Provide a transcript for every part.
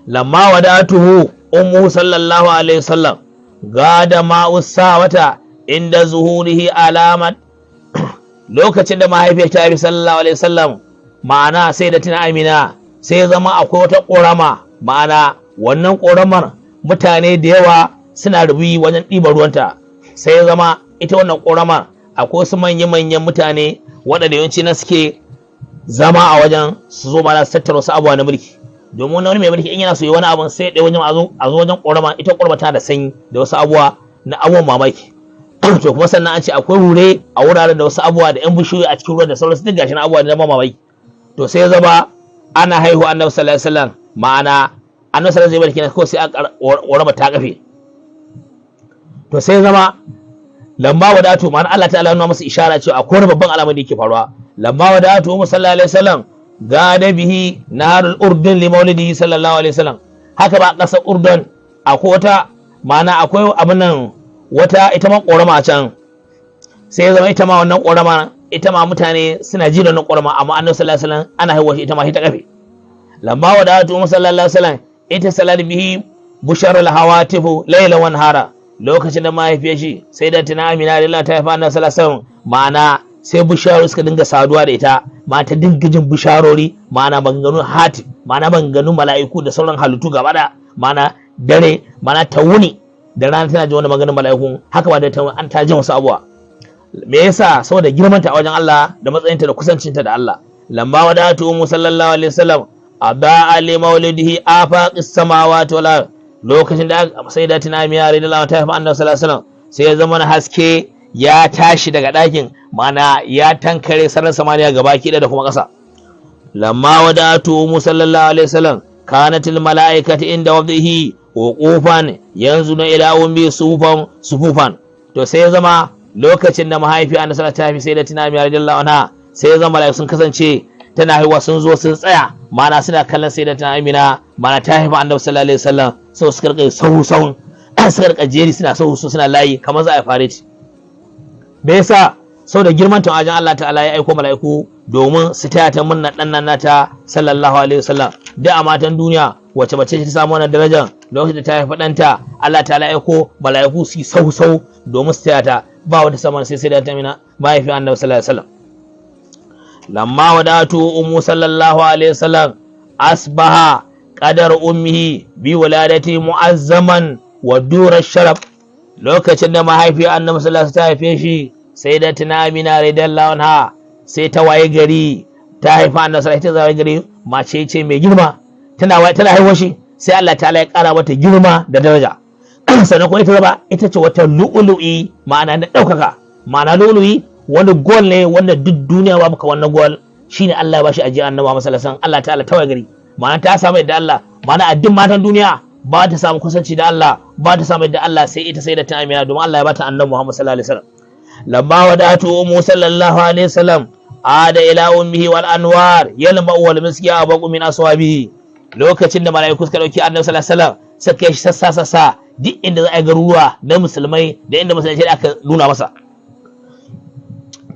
lamma wadatuhu ummu sallallahu alaihi wasallam gada ma'usa wata inda zuhurihi alamat lokacin da mahaifiyar ta bi sallallahu alaihi wasallam ma'ana sai da tuna amina sai zama akwai wata ƙorama ma'ana wannan ƙoramar mutane da yawa suna rubi wajen ɗiban ruwanta sai zama ita wannan ƙoramar akwai wasu manya-manyan mutane waɗanda yawanci na suke zama a wajen su zo mana su tattara wasu abubuwa na mulki domin wani mai mulki in yana so yi wani abin sai ɗaya wajen a zo wajen ƙorama ita ƙorama tana da sanyi da wasu abubuwa na abubuwan mamaki to kuma sannan an ce akwai hure a wuraren da wasu abubuwa da yan bishiyoyi a cikin ruwan da sauransu duk gashi na abubuwa da mamaki to sai zama ana haihu annabi sallallahu alaihi wasallam ma'ana annabi sallallahu alaihi wasallam ko sai a ƙorama ta kafe to sai zama lamba wadatu ma'ana Allah ta'ala nuna masa ishara cewa akwai wani babban al'amari da yake faruwa lamba wadatu sallallahu alaihi wasallam gada bihi naharul urdun li maulidihi sallallahu alaihi wasallam haka ba kasar urdun akwai wata ma'ana akwai abin nan wata ita ma ƙorama a can sai ya zama ita ma wannan ƙorama ita ma mutane suna ji da wannan ƙorama amma annabi sallallahu alaihi wasallam ana haihuwa shi ita ma ta kafe lamba wadatu sallallahu alaihi wasallam ita salat bihi busharul hawatifu layla wan hara lokacin da mahaifiyar shi sai da tuna amina da Allah ta haifa annabi sallallahu alaihi wasallam ma'ana sai bisharu suka dinga saduwa da ita ma ta dinga jin bisharori ma'ana maganganun hati ma'ana maganganun mala'iku da sauran halittu gaba da ma'ana dare ma'ana ta wuni da rana tana jin wani maganin mala'iku haka ba da ta an ta jin wasu abuwa me yasa saboda girmanta a wajen Allah da matsayinta da kusancinta da Allah lamba wadatu sallallahu alaihi wasallam aba li maulidihi afaqis samawati wal ard lokacin da sai da tuna miya radiyallahu ta haifa annabi sallallahu alaihi wasallam sai ya zama haske ya tashi daga ɗakin mana ya tankare sararin samaniya gabaki da kuma ƙasa lamma wadatu sallallahu alaihi wasallam kanatil malaikatu inda wabdihi wuqufan yanzuna ila ummi sufufan to sai ya zama lokacin da mahaifi annabi sallallahu alaihi wasallam sai da tuna miya radiyallahu anha sai ya zama malaiku sun kasance tana haihuwa sun zo sun tsaya mana suna kallon sai da tuna amina mana ta haifa annabi sallallahu alaihi wasallam sau suka rika sau suka rika jeri suna sau suna layi kamar za a fare ci me yasa sau da girman tun ajin Allah ta'ala ya aiko mala'iku domin su taya ta murna dan nan nata sallallahu alaihi wasallam da a matan duniya wace bace ta samu wannan darajar lokacin da ta haifa danta Allah ta'ala ya aiko mala'iku su sau domin su taya ta ba wata sama sai da ta mina mahaifi annabi sallallahu alaihi wasallam lamma wadatu ummu sallallahu alaihi wasallam asbaha qadar ummihi bi waladati mu'azzaman wa dura sharaf lokacin da mahaifi annabi sallallahu alaihi wasallam ta haife shi sai da tuna amina radiyallahu anha sai ta waye gari ta haifa annabi sallallahu alaihi wasallam ta waye gari mace ce mai girma tana haihuwa shi sai Allah ta'ala ya kara mata girma da daraja sannan kuma ita zaba ita ce wata lu'ulu'i ma'ana na daukaka ma'ana lu'ulu'i wani gol ne wanda duk duniya ba muka wannan gol shine Allah ya bashi ajiya annabi Muhammad sallallahu alaihi wasallam Allah ta'ala ta waye gari ma'ana ta samu yadda Allah ma'ana a duk matan duniya ba ta samu kusanci da Allah ba ta samu yadda Allah sai ita sai da ta amina domin Allah ya bata annabi Muhammad sallallahu alaihi wasallam lamma wadatu ummu sallallahu alaihi wasallam ada ila ummihi wal anwar yalma wal miski abaqu min aswabihi lokacin da malaiku suka dauki annabi sallallahu alaihi wasallam suka yi sassa duk inda za a garuruwa na musulmai da inda musulmai da aka nuna masa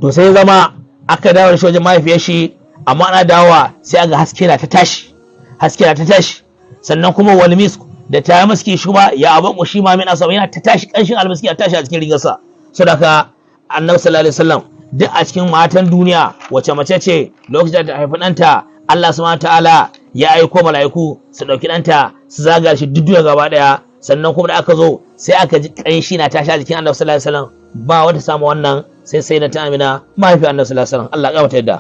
to sai zama aka dawo da shi wajen mahaifiyar shi amma ana dawowa sai aga haske na ta tashi sannan kuma wal misk da ta miski shi ma ya abaqu shi ma min aswabihi yana ta tashi kanshin almiski ya tashi a cikin rigarsa saboda annabi sallallahu alaihi wasallam duk a cikin matan duniya wace mace ce lokacin da ta haifi ɗanta Allah subhanahu ta'ala ya aiko mala'iku su ɗauki ɗanta su zaga shi duk duniya gaba ɗaya sannan kuma da aka zo sai aka ji ƙanshi na tashi a jikin annabi sallallahu alaihi wasallam ba wata samu wannan sai da ta amina mahaifi annabi sallallahu alaihi wasallam Allah ya kawata yadda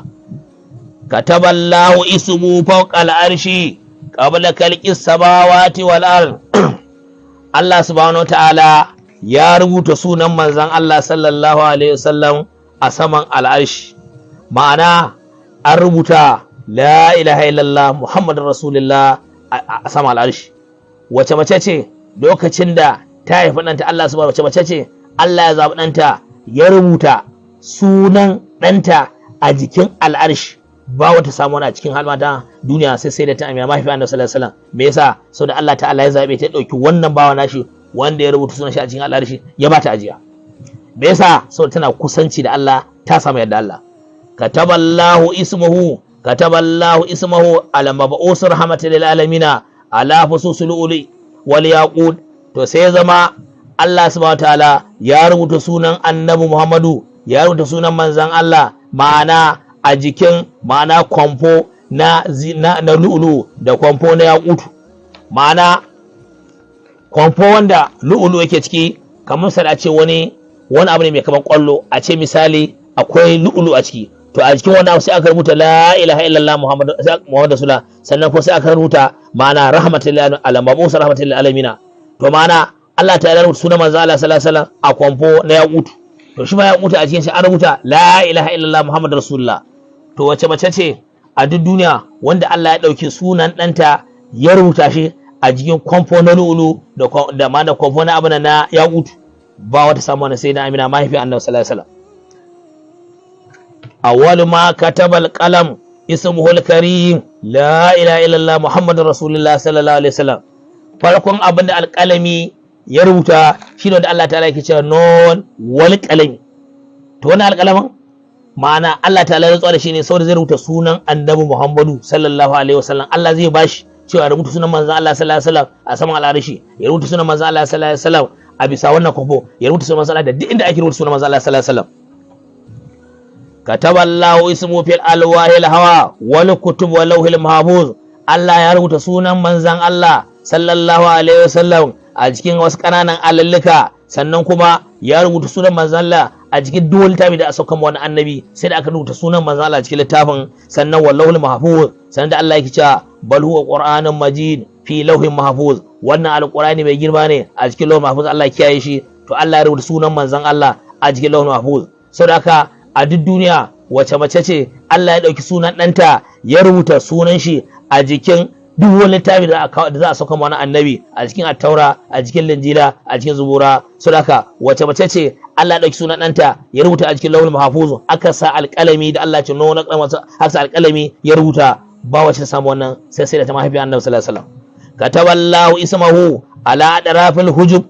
kataballahu ismu fawqa al-arshi qabla khalqis samawati wal ard Allah subhanahu ta'ala ya rubuta sunan manzan Allah sallallahu alaihi wasallam a saman al'arshi ma'ana an rubuta la ilaha illallah muhammadun rasulullah a saman al'arshi wace mace ce lokacin da ta haifi ɗanta Allah subhanahu wace mace ce Allah ya zaɓi ɗanta ya rubuta sunan ɗanta a jikin al'arshi ba wata samu a cikin halmata duniya sai da ta amina mahaifi annabi sallallahu alaihi wasallam me yasa saboda Allah ta'ala ya zaɓe ta ɗauki wannan bawa nashi wanda ya rubuta sunan shi a cikin al'arshi ya bata ajiya me yasa saboda tana kusanci da Allah ta samu yadda Allah kataballahu ismuhu al-mab'us rahmatan lil alamin ala fususul uli wal yaqut, to sai zama Allah subhanahu wataala ya rubuta sunan annabi Muhammadu, ya rubuta sunan manzon Allah ma'ana a jikin ma'ana kwamfo na lu'ulu da kwamfo na yaqutu, ma'ana kwamfo wanda lu'ulu yake ciki, kamar sai a ce wani abu ne mai kamar kwallo, a ce misali akwai lu'ulu a ciki, to a cikin wannan sai aka rubuta la ilaha illallah muhammadu rasulullah, sannan ko sai aka rubuta ma'ana rahmatullahi ala mabusa rahmatullahi alamina, to ma'ana Allah ta rubuta sunan manzo Allah sallallahu alaihi wasallam a kwamfo na yaqutu, to shi ma yaqutu a cikin shi an rubuta la ilaha illallah muhammadu rasulullah. To wace mace ce a duk duniya wanda Allah ya dauki sunan ɗanta ya rubuta shi a jikin kwamfo na lu'ulu da ma da kwamfo na abuna na yaqutu? Ba wata samu wani sai na Amina mahaifi annabi sallallahu alaihi wasallam. Awwal ma katabal qalam ismuhul karim la ilaha illallah muhammadur rasulullah sallallahu alaihi wasallam. Farkon abinda alƙalami ya rubuta shi ne da Allah ta'ala yake cewa non wal qalami. To wannan alƙalamin ma'ana Allah ta'ala ya tsara shi ne saboda zai rubuta sunan annabi Muhammadu sallallahu alaihi wasallam. Allah zai bashi cewa rubuta sunan manzon Allah sallallahu alaihi wasallam a saman al'arshi, ya rubuta sunan manzon Allah sallallahu alaihi wasallam a bisa wannan kwafo, ya rubuta sunan manzon Allah da duk inda ake rubuta sunan manzon Allah sallallahu alaihi wasallam. Kataballahu ismu fil alwahil hawa wal kutub wal lawhil mahfuz. Allah ya rubuta sunan manzon Allah sallallahu alaihi wasallam a cikin wasu kananan alallika, sannan kuma ya rubuta sunan manzon Allah a cikin duk littafi da aka sauka wani annabi, sai da aka rubuta sunan manzon Allah a cikin littafin, sannan wal lawhil mahfuz, sannan da Allah yake cewa bal huwa qur'anun majid fi lawhin mahfuz. Wannan alqur'ani mai girma ne a cikin lawhin mahfuz, Allah ya kiyaye shi. To Allah ya rubuta sunan manzon Allah a cikin lawhin mahfuz. Saboda haka a duk duniya wace mace ce Allah ya dauki sunan ɗanta ya rubuta sunan shi a jikin duk wani littafi da za a sauka wani annabi, a cikin attaura, a cikin linjila, a cikin zabura? Saboda haka wace mace ce Allah ya dauki sunan ɗanta ya rubuta a cikin lawhin mahfuz, aka sa alƙalami da Allah ya ce no na aka sa alƙalami ya rubuta? Ba wace ta samu wannan sai da ta mahaifi annabi sallallahu alaihi wasallam. Kataballahu ismahu ala adrafil hujub.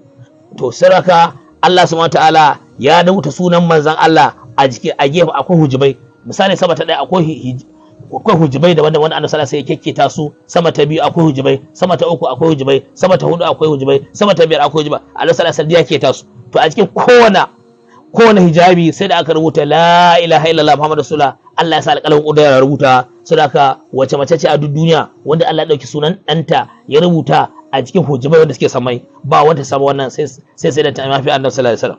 To saraka Allah subhanahu wataala ya rubuta sunan manzon Allah a jiki, a gefe akwai hujubai. Misali sama ta ɗaya akwai hujubai da wanda annabi sallallahu alaihi wasallam ya kekketa su, sama ta biyu akwai hujubai, sama ta uku akwai hujubai, sama ta hudu akwai hujubai, sama ta biyar akwai hujubai. Annabi sallallahu alaihi wasallam ya kekketa su. To a cikin kowane hijabi sai da aka rubuta la ilaha illallah muhammadu rasulullah. Allah ya sa alƙalamin ƙudura ya rubuta. Saboda wace mace ce a duk duniya wanda Allah ya ɗauki sunan ɗanta ya rubuta a cikin hujubai wanda suke samai? Ba wanda samu wannan sai da ta mafi annabi sallallahu alaihi wasallam.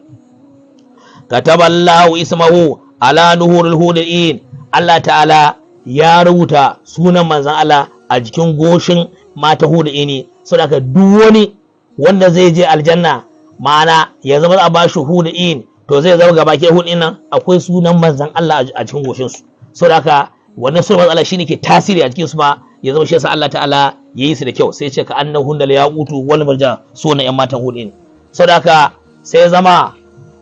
Kataballahu ismahu ala nuhurul hudin. Allah ta'ala ya rubuta sunan manzon Allah a jikin goshin mata hudini. Saboda duk wani wanda zai je aljanna ma'ana ya zama a bashi hudin, to zai zama gaba ke hudin nan akwai sunan manzon Allah a cikin goshin su. Saboda wannan sunan manzon Allah shine ke tasiri a cikin su ma, ya zama shi yasa Allah ta'ala yayi su da kyau. Sai ya ce ka annahun da yaqutu wal marjan, sunan yan matan hudin. Saboda sai zama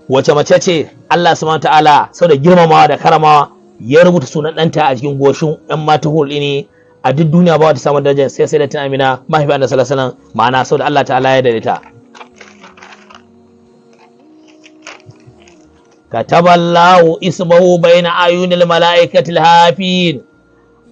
wace mace ce Allah subhanahu ta'ala saboda girmamawa da karamawa ya rubuta sunan ɗanta a cikin goshin yan matan hudin a duk duniya? Ba wata samun darajar sai da ta Amina mahaifi annabi sallallahu alaihi wasallam, ma'ana saboda Allah ta'ala ya daidaita. Kataballahu ismahu baina ayunil mala'ikatil hafin.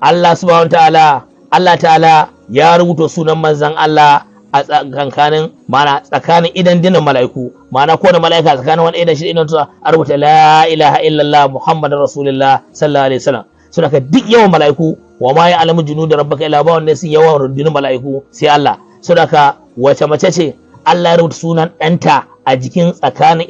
Allah subhanahu ta'ala, Allah ta'ala ya rubuta sunan manzon Allah a tsakanin idan dinan mala'iku, ma'ana ko da mala'ika tsakanin wani idan shi idan a rubuta la ilaha illallah muhammadur rasulullah sallallahu alaihi wasallam. Suna ka duk yawan mala'iku, wa ma ya'lamu junuda rabbaka illa huwa, wanda sun yawan rundunar mala'iku sai Allah. Suna ka wace mace ce Allah ya rubuta sunan ɗanta a jikin tsakanin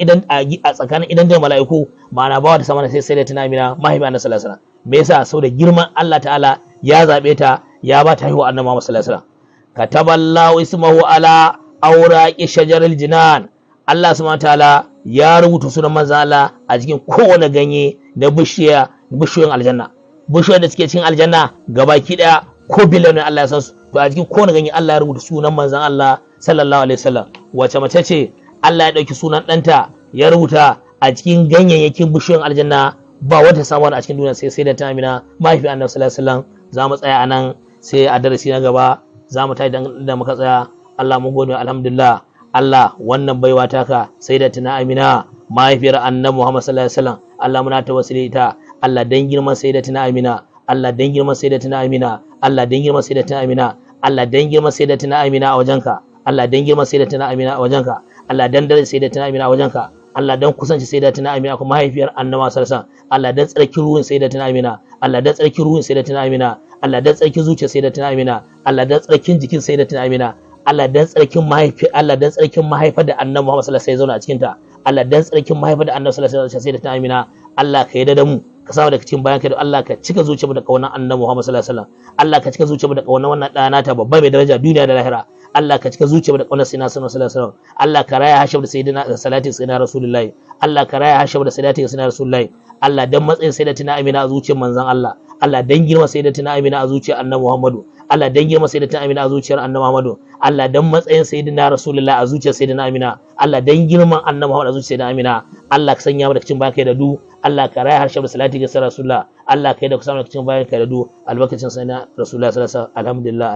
idan da mala'iku? Ma'ana ba wata sama sai da tana Amina mahaifi annabi sallallahu alaihi wasallam. Me yasa? saboda girman Allah ta'ala ya zabe ta, ya ba ta haihuwa annabi Muhammad sallallahu alaihi wasallam. Kataballahu ismahu ala awraqi shajaril jinan. Allah subhanahu ta'ala ya rubuta sunan manzon Allah a cikin kowane ganye na bishiyoyin aljanna. Bishiyoyin da suke cikin aljanna gabaki daya ko biliyon Allah ya san su, to a cikin kowane ganye Allah ya rubuta sunan manzon Allah sallallahu alaihi wasallam. Wace mace ce Allah ya dauki sunan ɗanta ya rubuta a cikin ganyayyakin bishiyoyin aljanna? Ba wata samuwa a cikin duniya sai da ta Amina mahaifi annabi sallallahu alaihi wasallam. Za mu tsaya anan, sai a darasi na gaba za mu tayi da muka tsaya. Allah mun gode, alhamdulillah. Allah wannan baiwa taka sai da tana Amina mahaifiyar annabi Muhammad sallallahu alaihi wasallam, Allah muna tawassuli ita. Allah dan girman sai da tana Amina, Allah dan girman sai da tana Amina, Allah dan girman sai da tana Amina, Allah dan girma sayyidatina Amina a wajenka Allah dan girma sayyidatina Amina a wajenka Allah dan dare sayyidatina Amina a wajenka Allah dan kusanci sayyidatina Amina kuma mahaifiyar Annabi sallallahu alaihi wasallam Allah dan tsarkin ruhin sayyidatina Amina Allah dan tsarkin ruhin sayyidatina Amina Allah dan tsarkin zuciyar sayyidatina Amina Allah dan tsarkin jikin sayyidatina Amina Allah dan tsarkin mahaifi Allah dan tsarkin mahaifar da Annabi Muhammad sallallahu alaihi wasallam zauna a cikin ta Allah dan tsarkin mahaifar da Annabi sallallahu alaihi wasallam sayyidatina Amina Allah ka yarda da mu ka samu daga cikin bayan kai da Allah ka cika zuciyarmu da kaunar Annabi Muhammad sallallahu alaihi wasallam Allah ka cika zuciyarmu da kaunar wannan ɗana ta babba mai daraja duniya da lahira Allah ka cika zuciyarmu da kaunar sayyidina sallallahu alaihi wasallam Allah ka raya hashab da sayyidina salati sayyidina rasulullahi Allah ka raya hashab da salati sayyidina rasulullahi Allah dan matsayin sayyidatina Amina a zuciyar manzon Allah Allah dan girma sayyidatina Amina a zuciyar Annabi Muhammadu Allah dan girma sayyidatina Amina a zuciyar Annabi Muhammadu Allah dan matsayin sayyidina rasulullahi a zuciyar sayyidina Amina Allah dan girman Annabi Muhammad a zuciyar sayyidina Amina Allah ka sanya mu da cikin bayan kai da du Allah ka raya harshen da salati ga rasulullah Allah kai da ku samu da cikin bayan kai da du albarkacin sayyidina rasulullah sallallahu alaihi wasallam alhamdulillah